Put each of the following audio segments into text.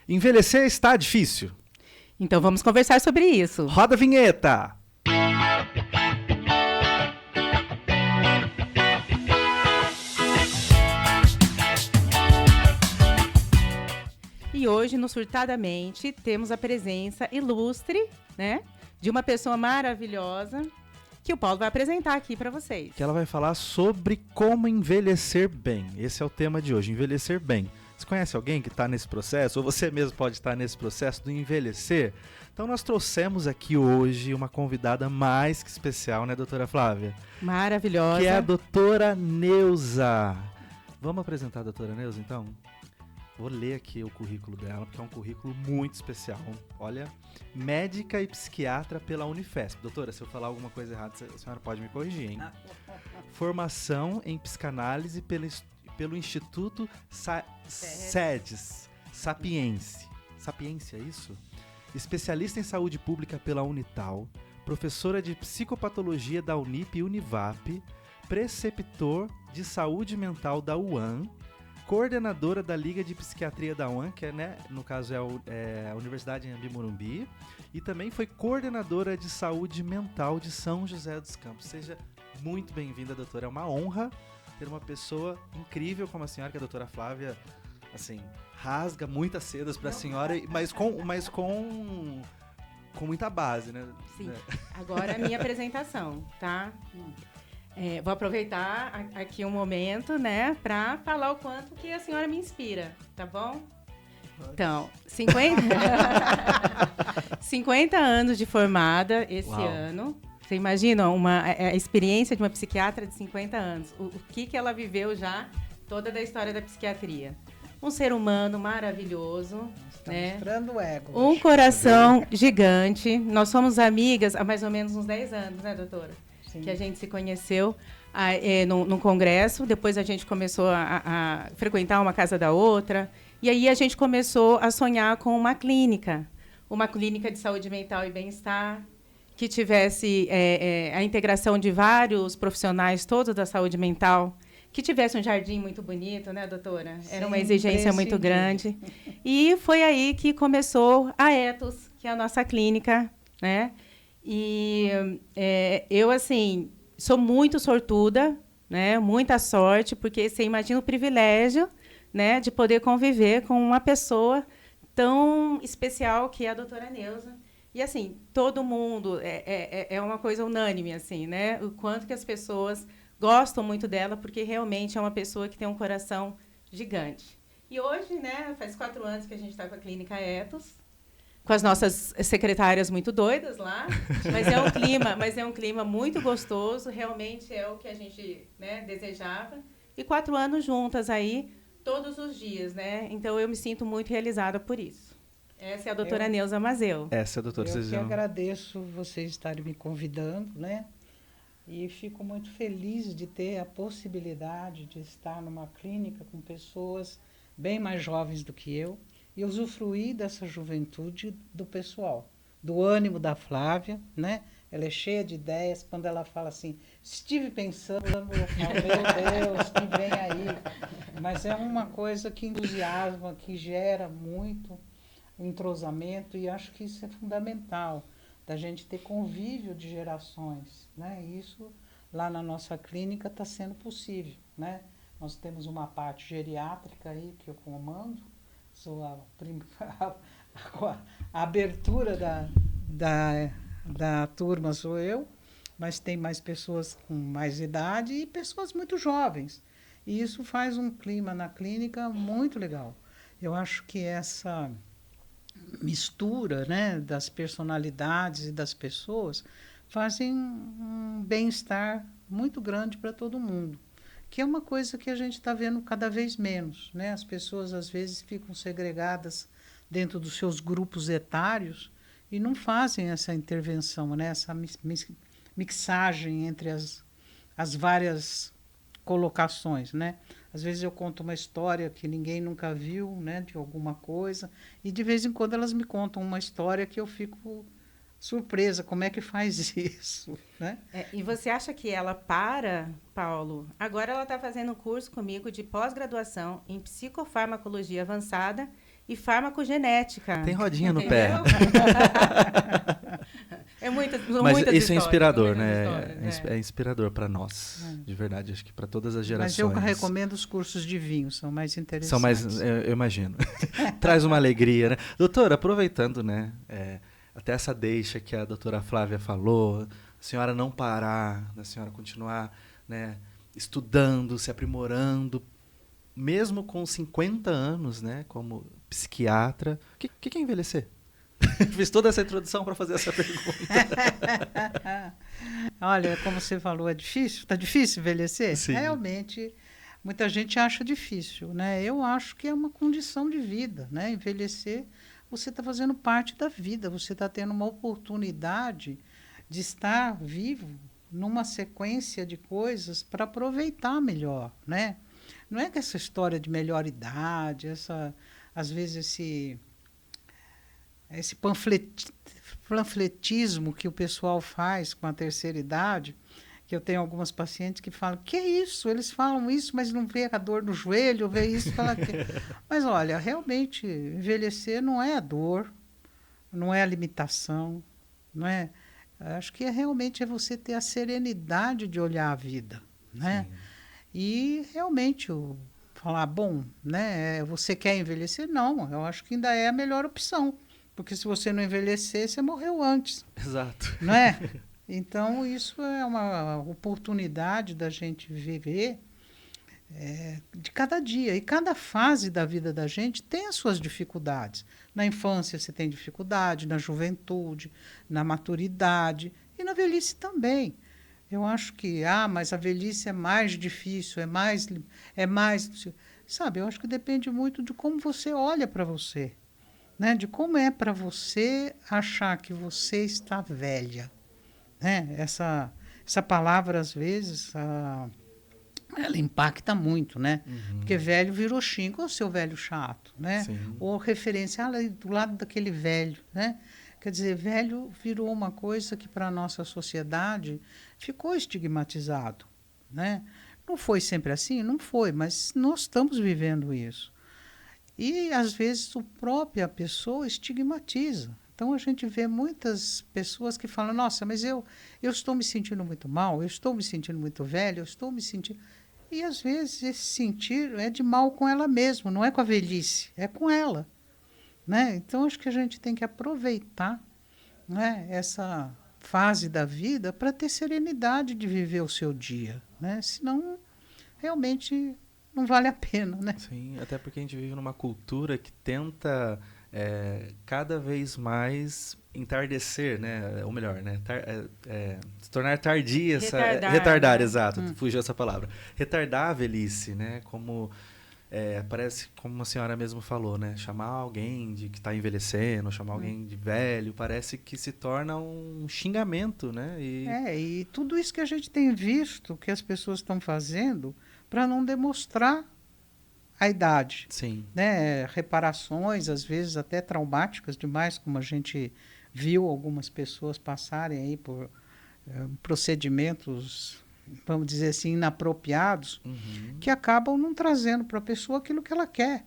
Envelhecer está difícil? Então vamos conversar sobre isso. Roda a vinheta! E hoje, no Surtadamente, temos a presença ilustre, né, de uma pessoa maravilhosa que o Paulo vai apresentar aqui para vocês. Que ela vai falar sobre como envelhecer bem. Esse é o tema de hoje, envelhecer bem. Você conhece alguém que está nesse processo? Ou você mesmo pode estar nesse processo do envelhecer? Então nós trouxemos aqui hoje uma convidada mais que especial, né, doutora Flávia? Maravilhosa. Que é a doutora Neuza. Vamos apresentar a doutora Neuza, então? Vou ler aqui o currículo dela, porque é um currículo muito especial. Olha, médica e psiquiatra pela Unifesp. Doutora, se eu falar alguma coisa errada, a senhora pode me corrigir, hein? Formação em psicanálise pelo Instituto SEDES, Sapiense. Sapiência, é isso? Especialista em saúde pública pela Unital, professora de psicopatologia da Unip e Univap, preceptor de saúde mental da UAM, coordenadora da Liga de Psiquiatria da UAM, que é, né, no caso é a Universidade em Morumbi, e também foi coordenadora de saúde mental de São José dos Campos. Seja muito bem-vinda, doutora. É uma honra ter uma pessoa incrível como a senhora, que é a doutora Flávia, assim, rasga muitas sedas para a senhora, mas com muita base, né? Sim. Agora a minha apresentação, tá? Vou aproveitar aqui um momento, né, para falar o quanto que a senhora me inspira, tá bom? Então, 50 anos de formada esse ano. Você imagina a experiência de uma psiquiatra de 50 anos. O que ela viveu já, toda da história da psiquiatria. Um ser humano maravilhoso, né? Mostrando o ego. Um coração gigante. Nós somos amigas há mais ou menos uns 10 anos, né, doutora? Sim. Que a gente se conheceu num congresso, depois a gente começou a frequentar uma casa da outra, e aí a gente começou a sonhar com uma clínica de saúde mental e bem-estar, que tivesse a integração de vários profissionais, todos da saúde mental, que tivesse um jardim muito bonito, né, doutora? Era uma exigência muito grande. E foi aí que começou a Ethos, que é a nossa clínica, né? E eu, assim, sou muito sortuda, né? Muita sorte, porque você imagina o privilégio, né, de poder conviver com uma pessoa tão especial que é a doutora Neuza. E, assim, todo mundo, é uma coisa unânime, assim, né? O quanto que as pessoas gostam muito dela, porque realmente é uma pessoa que tem um coração gigante. E hoje, né, faz 4 anos que a gente está com a Clínica Ethos, com as nossas secretárias muito doidas lá, mas é um clima muito gostoso, realmente é o que a gente, né, desejava. E 4 anos juntas aí, todos os dias, né? Então eu me sinto muito realizada por isso. Essa é a doutora Neuza Mazeu. Essa é a doutora Eu que agradeço vocês estarem me convidando, né? E fico muito feliz de ter a possibilidade de estar numa clínica com pessoas bem mais jovens do que eu, e usufruir dessa juventude do pessoal, do ânimo da Flávia, né? Ela é cheia de ideias. Quando ela fala assim, estive pensando, eu falo, meu Deus, que vem aí. Mas é uma coisa que entusiasma, que gera muito entrosamento, e acho que isso é fundamental, da gente ter convívio de gerações, né? E isso, lá na nossa clínica, está sendo possível, né? Nós temos uma parte geriátrica aí, que eu comando, sou a abertura da turma sou eu, mas tem mais pessoas com mais idade e pessoas muito jovens. E isso faz um clima na clínica muito legal. Eu acho que essa mistura, né, das personalidades e das pessoas fazem um bem-estar muito grande para todo mundo, que é uma coisa que a gente está vendo cada vez menos, né? As pessoas, às vezes, ficam segregadas dentro dos seus grupos etários e não fazem essa intervenção, né? Essa mixagem entre as várias colocações, né? Às vezes eu conto uma história que ninguém nunca viu, né, de alguma coisa, e de vez em quando elas me contam uma história que eu fico surpresa, como é que faz isso, né? E você acha que ela para, Paulo? Agora ela está fazendo um curso comigo de pós-graduação em psicofarmacologia avançada e farmacogenética. Tem rodinha no entendeu? pé. Mas muitas isso é inspirador, muitas né? histórias, É inspirador para nós, de verdade. Acho que para todas as gerações. Mas eu recomendo os cursos de vinho, são mais interessantes. São mais, eu imagino. Traz uma alegria, né? Doutora, aproveitando, né? Até essa deixa que a doutora Flávia falou, a senhora não parar, a senhora continuar, né, estudando, se aprimorando, mesmo com 50 anos, né, como psiquiatra. O que é envelhecer? Fiz toda essa introdução para fazer essa pergunta. Olha, como você falou, é difícil? Está difícil envelhecer? Sim. Realmente, muita gente acha difícil, né? Eu acho que é uma condição de vida, né? Envelhecer, você está fazendo parte da vida, você está tendo uma oportunidade de estar vivo numa sequência de coisas para aproveitar melhor, né? Não é que essa história de melhor idade, às vezes esse panfletismo que o pessoal faz com a terceira idade, que eu tenho algumas pacientes que falam, que é isso? Eles falam isso, mas não vê a dor no joelho, vê isso, fala que... Mas, olha, realmente, envelhecer não é a dor, não é a limitação, não é... Acho que realmente é você ter a serenidade de olhar a vida, né? Sim. E realmente falar, bom, né, você quer envelhecer? Não, eu acho que ainda é a melhor opção. Porque se você não envelhecer, você morreu antes. Exato. Não é? Então, isso é uma oportunidade da gente viver de cada dia. E cada fase da vida da gente tem as suas dificuldades. Na infância você tem dificuldade, na juventude, na maturidade e na velhice também. Eu acho que, mas a velhice é mais difícil, é mais... Sabe, eu acho que depende muito de como você olha para você. Né, de como é para você achar que você está velha. Né? Essa palavra, às vezes, ela impacta muito, né? Uhum. Porque velho virou xingo, ou seu velho chato, né? Sim. Ou referência, do lado daquele velho, né? Quer dizer, velho virou uma coisa que para a nossa sociedade ficou estigmatizado, né? Não foi sempre assim? Não foi, mas nós estamos vivendo isso. E, às vezes, a própria pessoa estigmatiza. Então, a gente vê muitas pessoas que falam, nossa, mas eu estou me sentindo muito mal, eu estou me sentindo muito velho, eu estou me sentindo... E, às vezes, esse sentir é de mal com ela mesma, não é com a velhice, é com ela. Né? Então, acho que a gente tem que aproveitar, né, essa fase da vida para ter serenidade de viver o seu dia. Né? Senão, realmente... não vale a pena, né? Sim, até porque a gente vive numa cultura que tenta cada vez mais entardecer, né? Ou melhor, né? Se tornar tardia, retardar, né? Exato, fugiu essa palavra. Retardar a velhice, né? Como parece, como a senhora mesmo falou, né? Chamar alguém de que está envelhecendo, chamar alguém de velho, parece que se torna um xingamento, né? E tudo isso que a gente tem visto que as pessoas estão fazendo para não demonstrar a idade. Sim. Né? Reparações, às vezes até traumáticas demais, como a gente viu algumas pessoas passarem aí por procedimentos, vamos dizer assim, inapropriados, que acabam não trazendo para a pessoa aquilo que ela quer.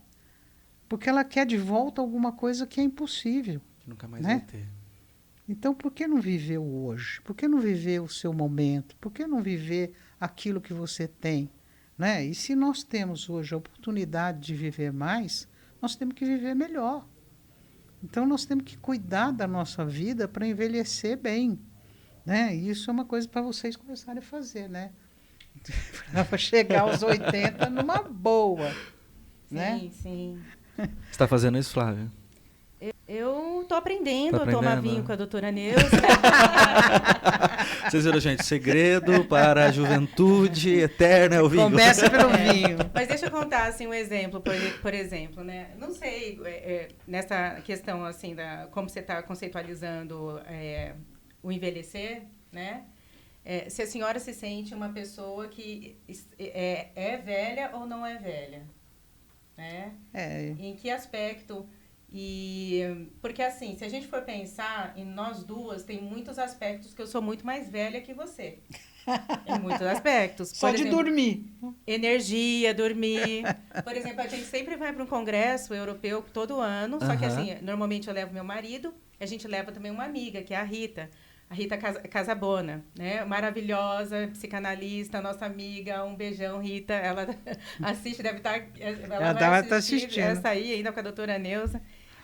Porque ela quer de volta alguma coisa que é impossível. Que nunca mais né? vai ter. Então, por que não viver o hoje? Por que não viver o seu momento? Por que não viver aquilo que você tem? Né? E se nós temos hoje a oportunidade de viver mais, nós temos que viver melhor. Então, nós temos que cuidar da nossa vida para envelhecer bem. Né? E isso é uma coisa para vocês começarem a fazer, né? Para chegar aos 80 numa boa. Sim, né? sim. Você está fazendo isso, Flávia? Eu estou aprendendo a tomar vinho com a doutora Neuza. Vocês viram, gente? Segredo para a juventude eterna é o vinho. Começa pelo vinho. Mas deixa eu contar assim, um exemplo, por exemplo. Né? Não sei, nessa questão assim, como você está conceitualizando o envelhecer, né? Se a senhora se sente uma pessoa que é velha ou não é velha. Né? Em que aspecto... porque assim, se a gente for pensar em nós duas, tem muitos aspectos que eu sou muito mais velha que você. Em muitos aspectos. Só de dormir. Energia, dormir. Por exemplo, a gente sempre vai para um congresso europeu todo ano, só que assim, normalmente eu levo meu marido, a gente leva também uma amiga, que é a Rita Casabona, né? Maravilhosa, psicanalista, nossa amiga, um beijão, Rita. Ela assiste, deve estar... Ela vai estar assistindo. Essa aí, ainda com a doutora Neuza.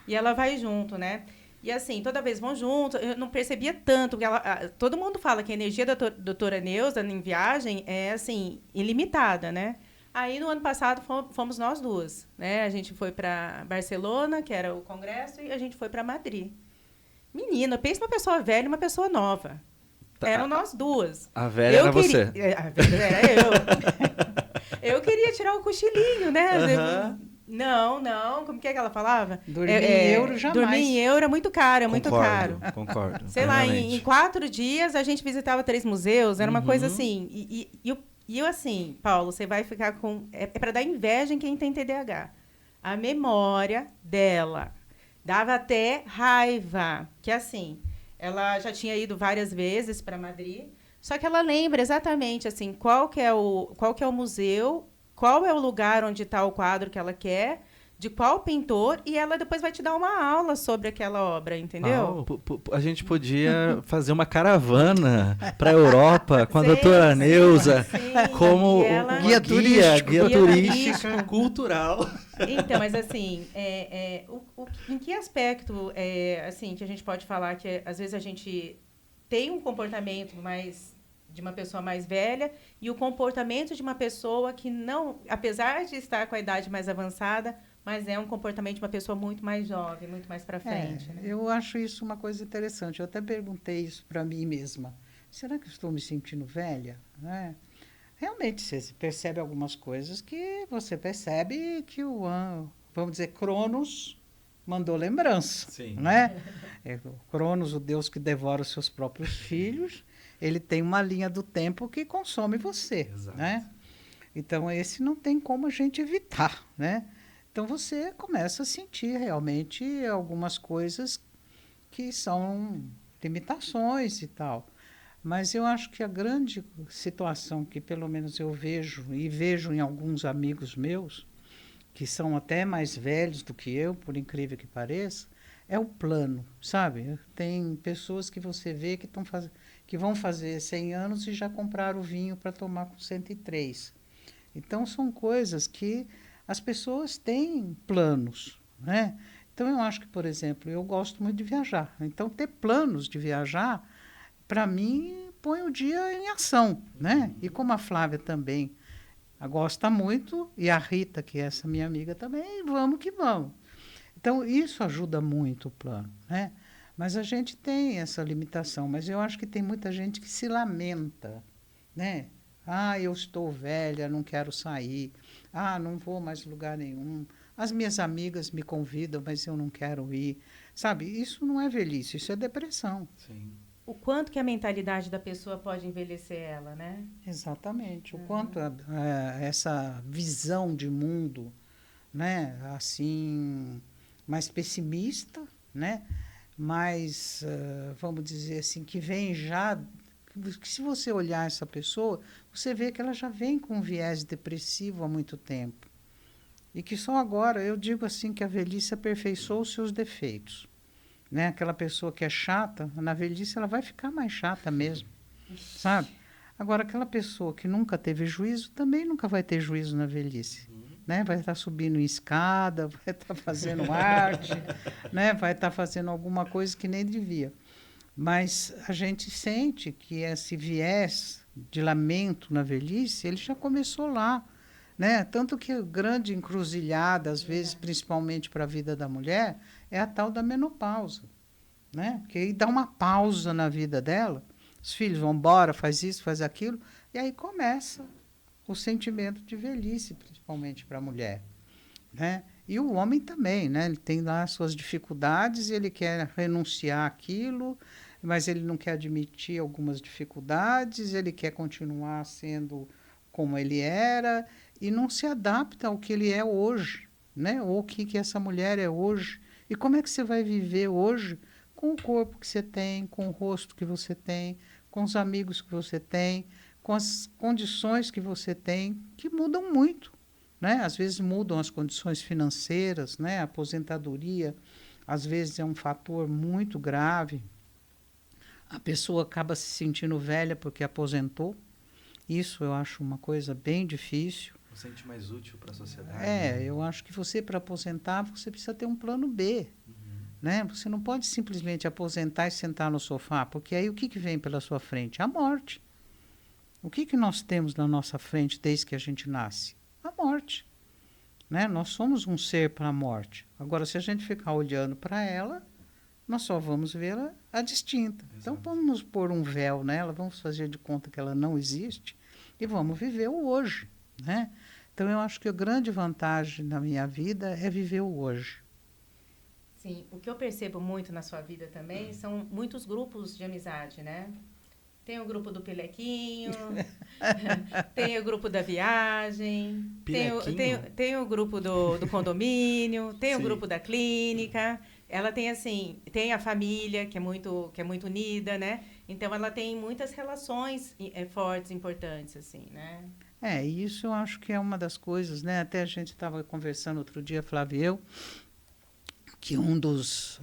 E ela vai junto, né? E assim, toda vez vão junto, eu não percebia tanto, porque todo mundo fala que a energia da doutora Neuza em viagem é, assim, ilimitada, né? Aí, no ano passado, fomos nós duas, né? A gente foi para Barcelona, que era o congresso, e a gente foi para Madrid. Menina, pensa uma pessoa velha e uma pessoa nova. Tá. Eram nós duas. A velha era você. A velha era eu. Eu queria tirar o cochilinho, né? Não. Como que é que ela falava? Dormir em euro jamais. Dormir em euro é muito caro, muito caro. Concordo. Sei lá, em 4 dias a gente visitava 3 museus, era uma coisa assim. E eu assim, Paulo, você vai ficar com... É para dar inveja em quem tem TDAH. A memória dela dava até raiva, que assim, ela já tinha ido várias vezes para Madrid, só que ela lembra exatamente assim, qual que é o museu, qual é o lugar onde está o quadro que ela quer, de qual pintor, e ela depois vai te dar uma aula sobre aquela obra, entendeu? A gente podia fazer uma caravana para a Europa com a doutora Neuza como guia turística, cultural. Então, mas assim, em que aspecto assim, que a gente pode falar que às vezes a gente tem um comportamento mais de uma pessoa mais velha e o comportamento de uma pessoa que não, apesar de estar com a idade mais avançada, mas é um comportamento de uma pessoa muito mais jovem, muito mais para frente. Né? Eu acho isso uma coisa interessante. Eu até perguntei isso para mim mesma. Será que eu estou me sentindo velha? Né? Realmente, você percebe algumas coisas que você percebe que vamos dizer, Cronos mandou lembrança. Sim. Né? Cronos, o Deus que devora os seus próprios filhos, ele tem uma linha do tempo que consome você. Exato. Né? Então, esse não tem como a gente evitar, né? Então, você começa a sentir realmente algumas coisas que são limitações e tal. Mas eu acho que a grande situação que, pelo menos, eu vejo, e vejo em alguns amigos meus, que são até mais velhos do que eu, por incrível que pareça, é o plano, sabe? Tem pessoas que você vê que vão fazer 100 anos e já compraram o vinho para tomar com 103. Então, são coisas que as pessoas têm planos, né? Então, eu acho que, por exemplo, eu gosto muito de viajar. Então, ter planos de viajar, para mim, põe o dia em ação, né? E como a Flávia também gosta muito, e a Rita, que é essa minha amiga também, vamos que vamos. Então, isso ajuda muito o plano, né? Mas a gente tem essa limitação. Mas eu acho que tem muita gente que se lamenta, né? Ah, eu estou velha, não quero sair. Ah, não vou mais lugar nenhum. As minhas amigas me convidam, mas eu não quero ir. Sabe, isso não é velhice, isso é depressão. Sim. O quanto que a mentalidade da pessoa pode envelhecer ela, né? Exatamente. O quanto essa visão de mundo, né, assim, mais pessimista, né, mais, vamos dizer assim, que vem já... Que se você olhar essa pessoa, você vê que ela já vem com um viés depressivo há muito tempo. E que só agora, eu digo assim, que a velhice aperfeiçoou os seus defeitos. Né? Aquela pessoa que é chata, na velhice ela vai ficar mais chata mesmo, sabe? Agora, aquela pessoa que nunca teve juízo, também nunca vai ter juízo na velhice. Né? Vai estar subindo em escada, vai estar fazendo arte, né? Vai estar fazendo alguma coisa que nem devia. Mas a gente sente que esse viés de lamento na velhice, ele já começou lá, né? Tanto que a grande encruzilhada, às vezes, principalmente para a vida da mulher, é a tal da menopausa, né? Porque aí dá uma pausa na vida dela, os filhos vão embora, faz isso, faz aquilo, e aí começa o sentimento de velhice, principalmente para a mulher, né? E o homem também, né? Ele tem lá as suas dificuldades, ele quer renunciar àquilo, mas ele não quer admitir algumas dificuldades, ele quer continuar sendo como ele era e não se adapta ao que ele é hoje, né? Ou o que essa mulher é hoje. E como é que você vai viver hoje com o corpo que você tem, com o rosto que você tem, com os amigos que você tem, com as condições que você tem, que mudam muito, né? Às vezes mudam as condições financeiras, né? A aposentadoria, às vezes, é um fator muito grave. A pessoa acaba se sentindo velha porque aposentou. Isso eu acho uma coisa bem difícil. Não se sente mais útil para a sociedade. É, eu acho que você, para aposentar, você precisa ter um plano B. Né? Você não pode simplesmente aposentar e sentar no sofá, porque aí o que vem pela sua frente? A morte. O que nós temos na nossa frente desde que a gente nasce? A morte. Né? Nós somos um ser para a morte. Agora, se a gente ficar olhando para ela, nós só vamos vê-la a distinta. Exato. Então, vamos pôr um véu nela, vamos fazer de conta que ela não existe e vamos viver o hoje. Né? Então, eu acho que a grande vantagem da minha vida é viver o hoje. Sim, o que eu percebo muito na sua vida também são muitos grupos de amizade, né? Tem o grupo do Pelequinho, tem o grupo da viagem, tem o grupo do condomínio, tem o grupo da clínica. Ela tem, assim, tem a família, que é muito unida, né? Então, ela tem muitas relações fortes, importantes, assim, né? Isso eu acho que é uma das coisas, né? Até a gente estava conversando outro dia, Flávio e eu, que um dos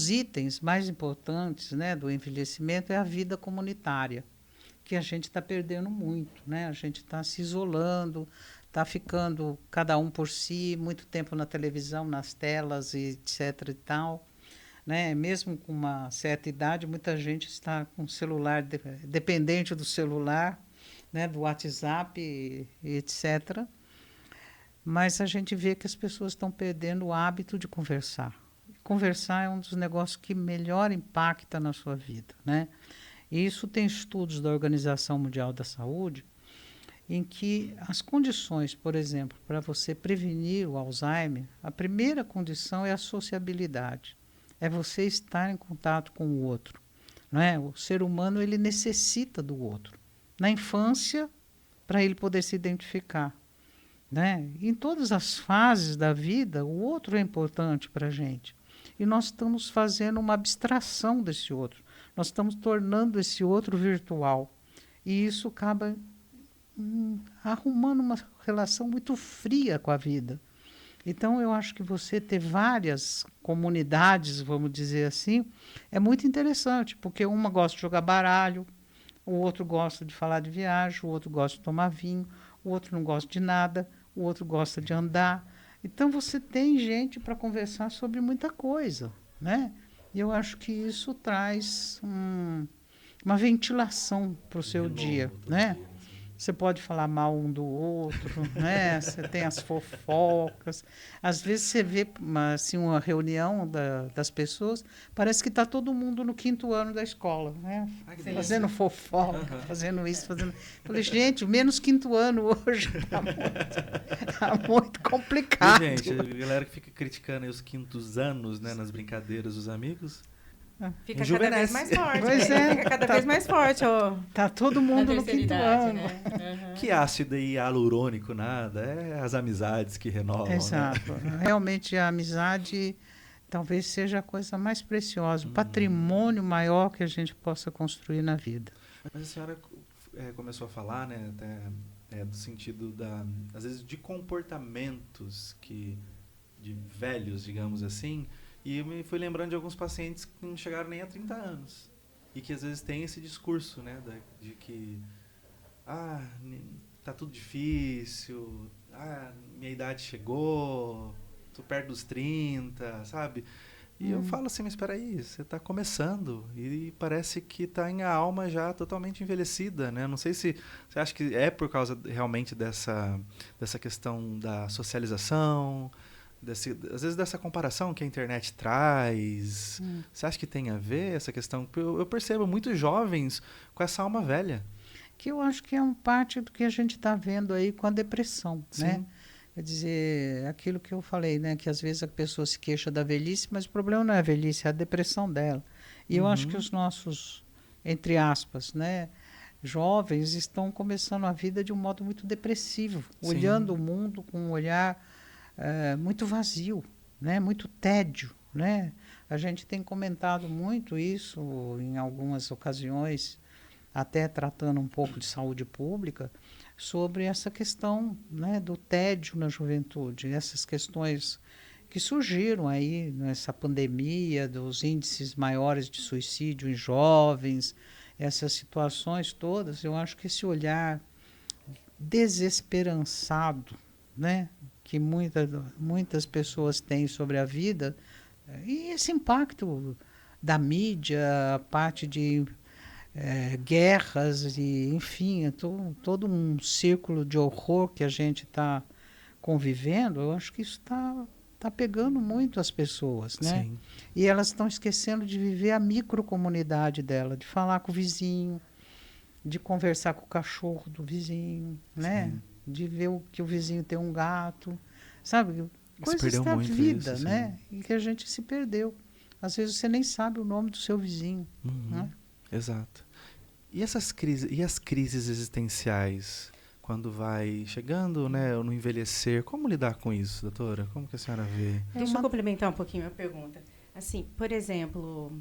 itens mais importantes, né, do envelhecimento é a vida comunitária, que a gente está perdendo muito, né? A gente está se isolando, está ficando cada um por si, muito tempo na televisão, nas telas, etc. e tal. Né? Mesmo com uma certa idade, muita gente está com o celular, dependente do celular, né, do WhatsApp, etc. Mas a gente vê que as pessoas estão perdendo o hábito de conversar. Conversar é um dos negócios que melhor impacta na sua vida, né? E isso tem estudos da Organização Mundial da Saúde em que as condições, por exemplo, para você prevenir o Alzheimer, a primeira condição é a sociabilidade. É você estar em contato com o outro, não é? O ser humano, ele necessita do outro. Na infância, para ele poder se identificar. Né? Em todas as fases da vida, o outro é importante para a gente. E nós estamos fazendo uma abstração desse outro. Nós estamos tornando esse outro virtual. E isso acaba arrumando uma relação muito fria com a vida. Então, eu acho que você ter várias comunidades, vamos dizer assim, é muito interessante, porque uma gosta de jogar baralho, o outro gosta de falar de viagem, o outro gosta de tomar vinho, o outro não gosta de nada, o outro gosta de andar. Então, você tem gente para conversar sobre muita coisa, né? E eu acho que isso traz uma ventilação para o seu dia, né? Você pode falar mal um do outro, né? Você tem as fofocas. Às vezes você vê assim, uma reunião das pessoas, parece que está todo mundo no 5º ano da escola, né? Fazendo fofoca, fazendo isso, fazendo... Falei, gente, menos 5º ano hoje tá muito complicado. E, gente, a galera que fica criticando aí os 5º anos, né, nas brincadeiras dos amigos... Fica cada vez mais forte. Pois Fica cada vez mais forte. Tá todo mundo no 5º ano. Né? Uhum. Que ácido e hialurônico, nada. É as amizades que renovam. Exato. Né? Realmente a amizade talvez seja a coisa mais preciosa, o patrimônio maior que a gente possa construir na vida. Mas a senhora começou a falar, né, até, do sentido às vezes, de comportamentos de velhos, digamos assim. E eu me fui lembrando de alguns pacientes que não chegaram nem a 30 anos. E que às vezes tem esse discurso, né? De que, tá tudo difícil, minha idade chegou, tô perto dos 30, sabe? E eu falo assim, mas espera aí, você está começando e parece que está em a alma já totalmente envelhecida, né? Não sei se você acha que é por causa realmente dessa questão da socialização, às vezes dessa comparação que a internet traz. Você acha que tem a ver essa questão? Eu percebo muitos jovens com essa alma velha. Que eu acho que é uma parte do que a gente está vendo aí com a depressão, Sim. né? Quer dizer, aquilo que eu falei, né? Que às vezes a pessoa se queixa da velhice, mas o problema não é a velhice, é a depressão dela. E eu acho que os nossos, entre aspas, né, jovens estão começando a vida de um modo muito depressivo, olhando o mundo com um olhar muito vazio, né? Muito tédio, né? A gente tem comentado muito isso em algumas ocasiões, até tratando um pouco de saúde pública, sobre essa questão, né, do tédio na juventude, essas questões que surgiram aí nessa pandemia, dos índices maiores de suicídio em jovens, essas situações todas. Eu acho que esse olhar desesperançado, né, que muitas pessoas têm sobre a vida, e esse impacto da mídia, a parte de guerras, e, enfim, todo um círculo de horror que a gente está convivendo, eu acho que isso está pegando muito as pessoas, né? Sim. E elas estão esquecendo de viver a microcomunidade dela, de falar com o vizinho, de conversar com o cachorro do vizinho, né? Sim. De ver que o vizinho tem um gato, sabe? Coisas perdeu da muito vida, isso, né? E que a gente se perdeu. Às vezes você nem sabe o nome do seu vizinho, né? Exato. E essas crises, e as crises existenciais, quando vai chegando, né, no envelhecer, como lidar com isso, doutora? Como que a senhora vê? Deixa eu complementar um pouquinho a pergunta. Assim, por exemplo,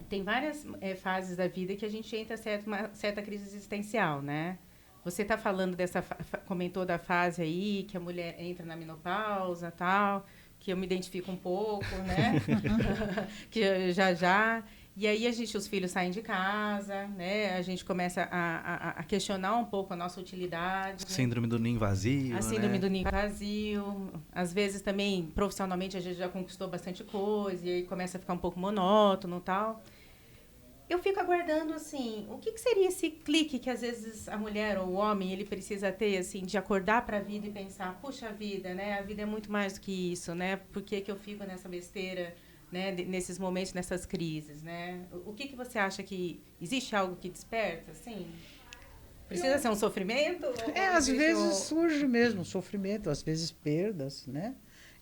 tem várias fases da vida que a gente entra uma certa crise existencial, né? Você está falando comentou da fase aí que a mulher entra na menopausa, tal, que eu me identifico um pouco, né? Que já. E aí os filhos saem de casa, né? A gente começa a questionar um pouco a nossa utilidade. Síndrome do ninho vazio, A síndrome né? do ninho vazio. Às vezes também, profissionalmente, a gente já conquistou bastante coisa e aí começa a ficar um pouco monótono e tal. Eu fico aguardando, assim, o que seria esse clique que às vezes a mulher ou o homem ele precisa ter, assim, de acordar para a vida e pensar, puxa vida, né? A vida é muito mais do que isso, né? Por que eu fico nessa besteira, né? Nesses momentos, nessas crises, né? O que você acha que existe algo que desperta, assim? Precisa ser um sofrimento? Às vezes surge mesmo sofrimento, às vezes perdas, né?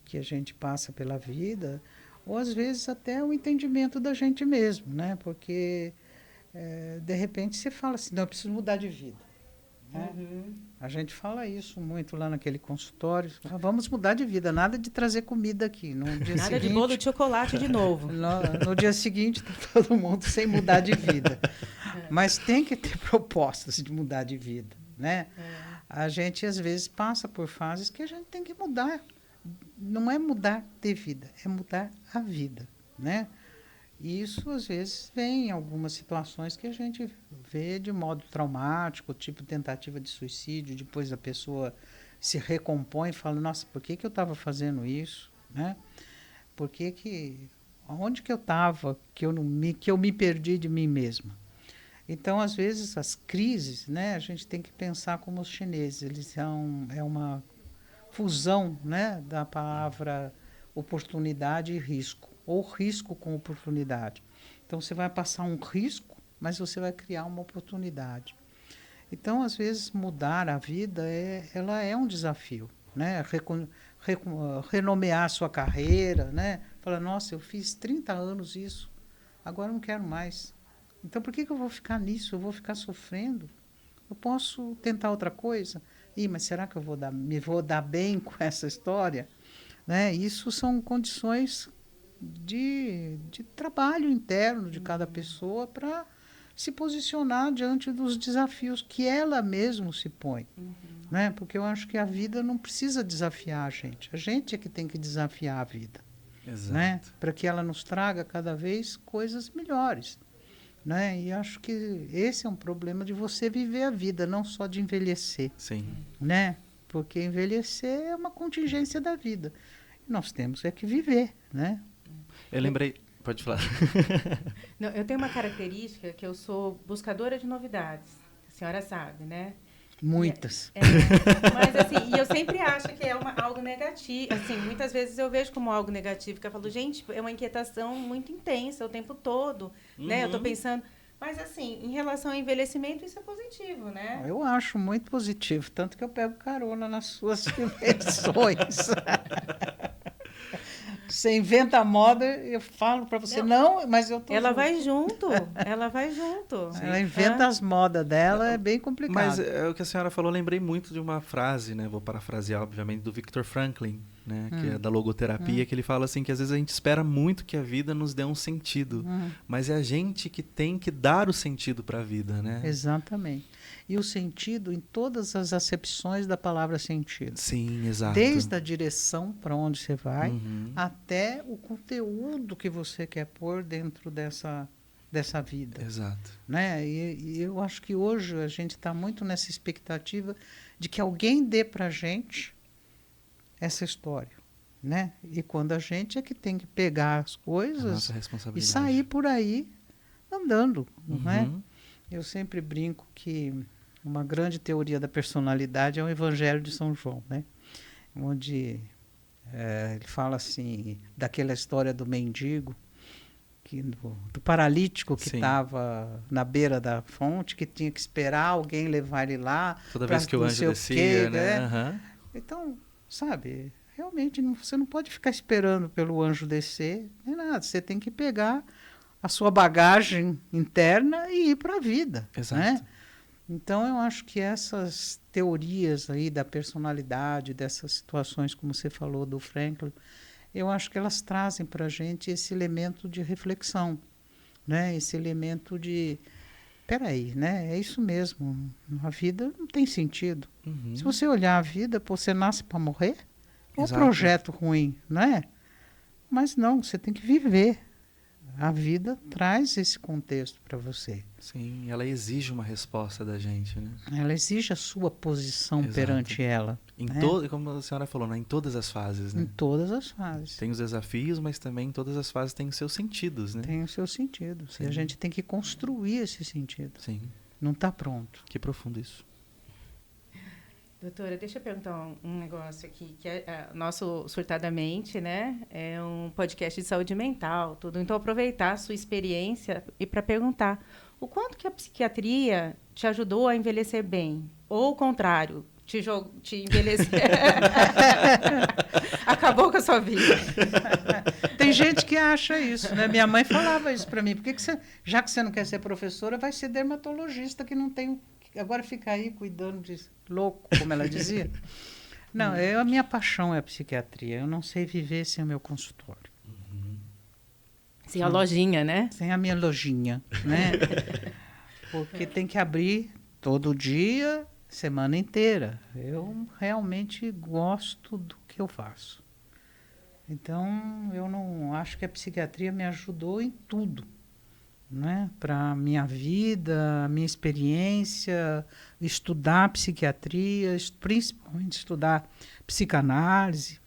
Que a gente passa pela vida, ou às vezes até o entendimento da gente mesmo, né? Porque, de repente, você fala assim, não, eu preciso mudar de vida. Né? A gente fala isso muito lá naquele consultório. Vamos mudar de vida, nada de trazer comida aqui. No dia nada seguinte, de bolo de chocolate de novo. No dia seguinte, está todo mundo sem mudar de vida. Mas tem que ter propostas de mudar de vida, né? A gente, às vezes, passa por fases que a gente tem que mudar. Não é mudar de vida, é mudar a vida, né? E isso, às vezes, vem em algumas situações que a gente vê de modo traumático, tipo tentativa de suicídio, depois a pessoa se recompõe e fala, nossa, por que eu estava fazendo isso, né? Onde que eu estava que eu me perdi de mim mesma? Então, às vezes, as crises, né, a gente tem que pensar como os chineses, eles é uma fusão, né, da palavra oportunidade e risco, ou risco com oportunidade. Então, você vai passar um risco, mas você vai criar uma oportunidade. Então, às vezes, mudar a vida ela é um desafio, né? Renomear a sua carreira, né? Falar, nossa, eu fiz 30 anos isso, agora não quero mais. Então, por que eu vou ficar nisso? Eu vou ficar sofrendo? Eu posso tentar outra coisa? Mas será que eu me vou dar bem com essa história? Né? Isso são condições de trabalho interno de cada pessoa para se posicionar diante dos desafios que ela mesma se põe. Né? Porque eu acho que a vida não precisa desafiar a gente é que tem que desafiar a vida. Exato. Né? Para que ela nos traga cada vez coisas melhores. Né? E acho que esse é um problema de você viver a vida, não só de envelhecer. Sim. Né? Porque envelhecer é uma contingência da vida. E nós temos que viver, né? Eu lembrei... Pode falar. Não, eu tenho uma característica que eu sou buscadora de novidades. A senhora sabe, né? Muitas. Mas assim, e eu sempre acho que é algo negativo. Assim, muitas vezes eu vejo como algo negativo, que eu falo, gente, é uma inquietação muito intensa o tempo todo, né? Eu estou pensando... Mas, assim, em relação ao envelhecimento, isso é positivo, né? Eu acho muito positivo, tanto que eu pego carona nas suas invenções. Você inventa a moda, eu falo para você, não, mas eu tô Ela junto. vai junto, ela vai junto. Ela inventa as modas dela, é bem complicado. Mas o que a senhora falou, eu lembrei muito de uma frase, né? Vou parafrasear, obviamente, do Viktor Franklin, né, que é da logoterapia, que ele fala assim que às vezes a gente espera muito que a vida nos dê um sentido, mas é a gente que tem que dar o sentido para a vida, né? Exatamente. E o sentido em todas as acepções da palavra sentido. Sim, exato. Desde a direção para onde você vai, até o conteúdo que você quer pôr dentro dessa vida. Exato. Né? E eu acho que hoje a gente está muito nessa expectativa de que alguém dê para a gente essa história. Né? E quando a gente é que tem que pegar as coisas e sair por aí andando. Né? Eu sempre brinco que uma grande teoria da personalidade é o Evangelho de São João, né? Onde ele fala assim, daquela história do mendigo, do paralítico que estava na beira da fonte, que tinha que esperar alguém levar ele lá. Toda vez que o anjo descia, né? Então, sabe, realmente você não pode ficar esperando pelo anjo descer, nem nada. Você tem que pegar a sua bagagem interna e ir para a vida. Exato. Né? Então, eu acho que essas teorias aí da personalidade, dessas situações, como você falou, do Frankl, eu acho que elas trazem para a gente esse elemento de reflexão, né? Esse elemento de, peraí, né? É isso mesmo, a vida não tem sentido. Se você olhar a vida, você nasce para morrer? É um projeto ruim, não é? Mas não, você tem que viver. A vida traz esse contexto para você. Sim, ela exige uma resposta da gente, né? Ela exige a sua posição perante ela. Como a senhora falou, né? Em todas as fases, né? Em todas as fases. Tem os desafios, mas também em todas as fases tem os seus sentidos, né? Tem os seus sentidos. Sim. E a gente tem que construir esse sentido. Sim. Não está pronto. Que profundo isso. Doutora, deixa eu perguntar um negócio aqui, que nosso Surtadamente, né, é um podcast de saúde mental, tudo. Então, aproveitar a sua experiência e para perguntar o quanto que a psiquiatria te ajudou a envelhecer bem? Ou o contrário, te envelhecer... Acabou com a sua vida. Tem gente que acha isso, né? Minha mãe falava isso para mim. Por que você, já que você não quer ser professora, vai ser dermatologista, que não tem... Agora fica aí cuidando de louco, como ela dizia. Não, a minha paixão é a psiquiatria. Eu não sei viver sem o meu consultório. Sem a lojinha, né? Sem a minha lojinha, né? Porque tem que abrir todo dia, semana inteira. Eu realmente gosto do que eu faço. Então, eu não acho que a psiquiatria me ajudou em tudo. Né? Para a minha vida, a minha experiência, estudar psiquiatria, principalmente estudar psicanálise,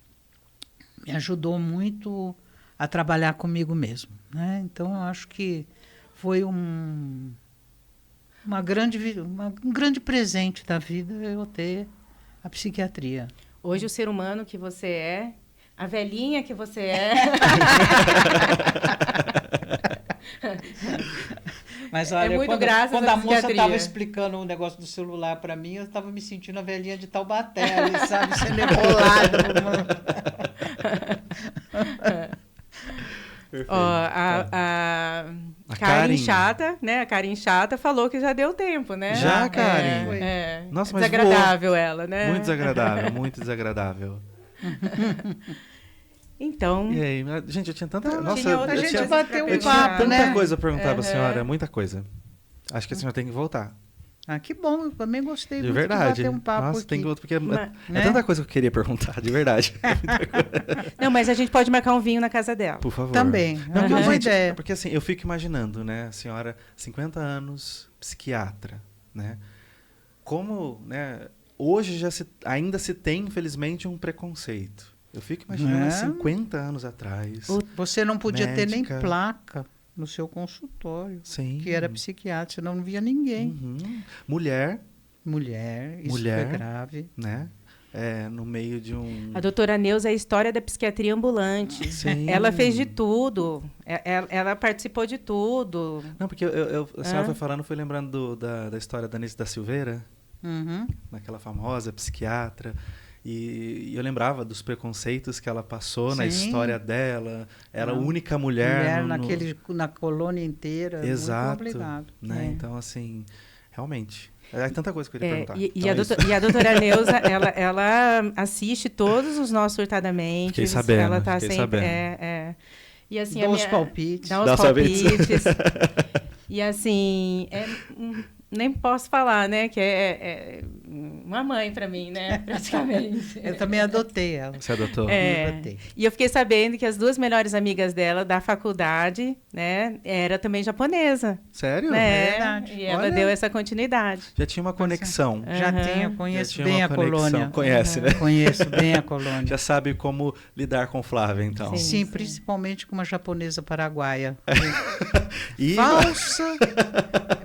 me ajudou muito a trabalhar comigo mesmo. Né? Então, eu acho que foi um grande presente da vida eu ter a psiquiatria. Hoje, o ser humano que você é, a velhinha que você é... Mas olha, muito quando a moça estava explicando o negócio do celular para mim, eu estava me sentindo a velhinha de Taubaté, ali, sabe, sendo enrolada. A Karen Chata, né? A Karen Chata falou que já deu tempo, né? Já, Karen? Nossa, mas desagradável ela, né? Muito desagradável, muito desagradável. Então... E aí, gente, eu tinha tanta... Nossa, a gente bateu um eu papo, tinha né? tanta coisa para perguntar para a senhora, muita coisa. Acho que a senhora tem que voltar. Ah, que bom, eu também gostei de verdade. De bater um papo. Nossa, aqui. Tem que voltar, porque é tanta coisa que eu queria perguntar, de verdade. Não, mas a gente pode marcar um vinho na casa dela. Por favor. Também, é uma boa ideia. Porque assim, eu fico imaginando, né, a senhora, 50 anos, psiquiatra, né? Como, né, hoje ainda se tem, infelizmente, um preconceito. Eu fico imaginando 50 anos atrás. Você não podia ter nem placa no seu consultório. Sim. Que era psiquiatra, senão não via ninguém. Mulher, isso foi grave. Né? No meio de um... A doutora Neuza é a história da psiquiatria ambulante. Sim. Ela fez de tudo. Ela participou de tudo. Não, porque a senhora foi falando, fui lembrando da história da Anice da Silveira, naquela famosa psiquiatra. E eu lembrava dos preconceitos que ela passou na história dela. Era a única mulher na colônia inteira. Exato. Muito complicado. Né? Então, assim, realmente. É tanta coisa que eu ia perguntar. E Então a doutora Neuza, ela assiste todos os nossos surtadamente. Fiquei sabendo, Ela tá fiquei sempre. sabendo. E assim, Dá os palpites. Dá os Dá os palpites. palpites. E assim, nem posso falar, né? Que é uma mãe para mim, né? Praticamente. Eu também adotei ela. Você adotou? Adotei. E eu fiquei sabendo que as duas melhores amigas dela da faculdade, né? Era também japonesa. Sério? Né? Verdade. E ela Olha. deu essa continuidade. Já tinha uma conexão. Já Aham. conheço Já tinha bem uma a conexão. colônia. Conhece, né? Conheço bem a colônia. Já sabe como lidar com Flávia, então. Sim. Sim, principalmente com uma japonesa paraguaia. E Falsa.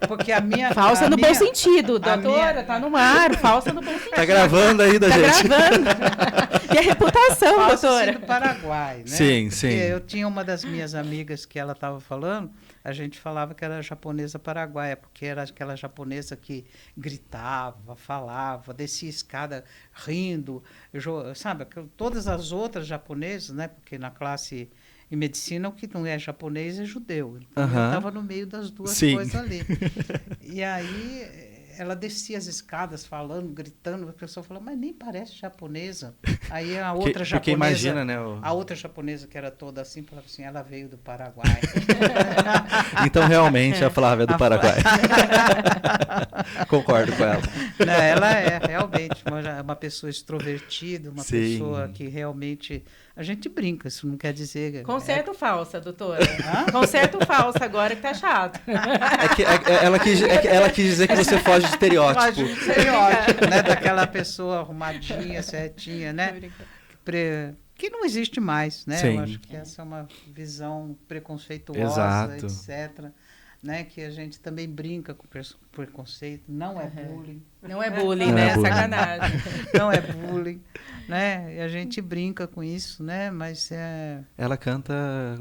Porque a minha. Falsa a no minha- bom sentido, a doutora, minha- tá no ar, falsa no bom sentido. tá gravando aí da Tá gente. gravando. E a reputação, Falsa doutora? assim do Paraguai, né? Sim, sim. Porque eu tinha uma das minhas amigas que ela estava falando, a gente falava que era japonesa paraguaia, porque era aquela japonesa que gritava, falava, descia escada rindo, sabe? Todas as outras japonesas, né? Porque na classe em medicina o que não é japonês é judeu. Então eu Aham. estava no meio das duas Sim. coisas ali. E aí ela descia as escadas falando, gritando, a pessoa falava, mas nem parece japonesa. Aí a outra Porque japonesa, imagina, né? a outra japonesa que era toda assim, falava assim, ela veio do Paraguai. Então, realmente, a Flávia é do A Paraguai. Concordo com ela. Não, ela é realmente uma pessoa extrovertida, uma Sim. pessoa que realmente... A gente brinca, isso não quer dizer... Conserto falsa, doutora. Conserto falsa agora que tá chato. Ela quis dizer que você foge de estereótipo. Estereótipo, né? Daquela pessoa arrumadinha, certinha, né? Que não existe mais, né? Sim. Eu acho que essa é uma visão preconceituosa, Exato. etc. Né? Que a gente também brinca com preconceito, não é bullying. Não é bullying, Não né? é bullying. Sacanagem. Não é bullying, né? E a gente brinca com isso, né? Mas Ela canta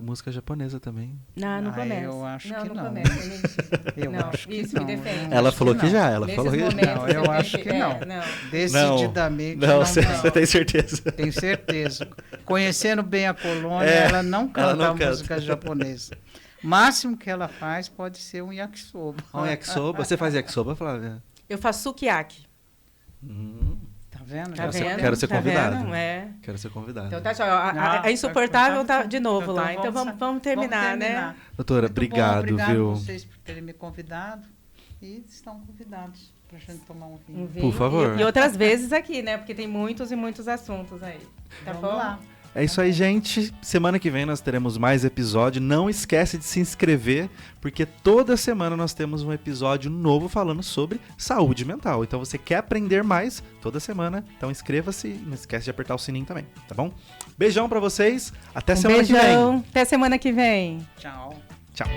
música japonesa também. Não, não Ah, começa. eu acho que não. começa, é mentira. eu Não, acho que isso não. me defende. Ela Acho falou que não. já, ela Nesses falou que já. momentos, Não, eu você acho tem que não. não. Decididamente Não, não. você tem certeza. Tenho certeza. Conhecendo bem a colônia, É, ela não canta não a canta. música japonesa. O máximo que ela faz pode ser um yakisoba. Um yakisoba. Você faz yakisoba, Flávia? Eu faço sukiyaki. Tá vendo? Tá Já vendo? quero ser Tá convidado. vendo? É. Quero ser convidado. Então tá, tchau. A Ah, insuportável tá de novo então lá. Então vamos terminar, né? Doutora, Muito bom, obrigado, obrigado viu? vocês por terem me convidado. E estão convidados para a gente tomar um vinho. Um vinho. Por favor. E outras vezes aqui, né? Porque tem muitos e muitos assuntos aí. Tá Vamos bom? lá. É isso aí, gente. Semana que vem nós teremos mais episódio. Não esquece de se inscrever, porque toda semana nós temos um episódio novo falando sobre saúde mental. Então você quer aprender mais toda semana, então inscreva-se e não esquece de apertar o sininho também, tá bom? Beijão pra vocês. Até semana que vem. Beijão. Até semana que vem. Tchau. Tchau.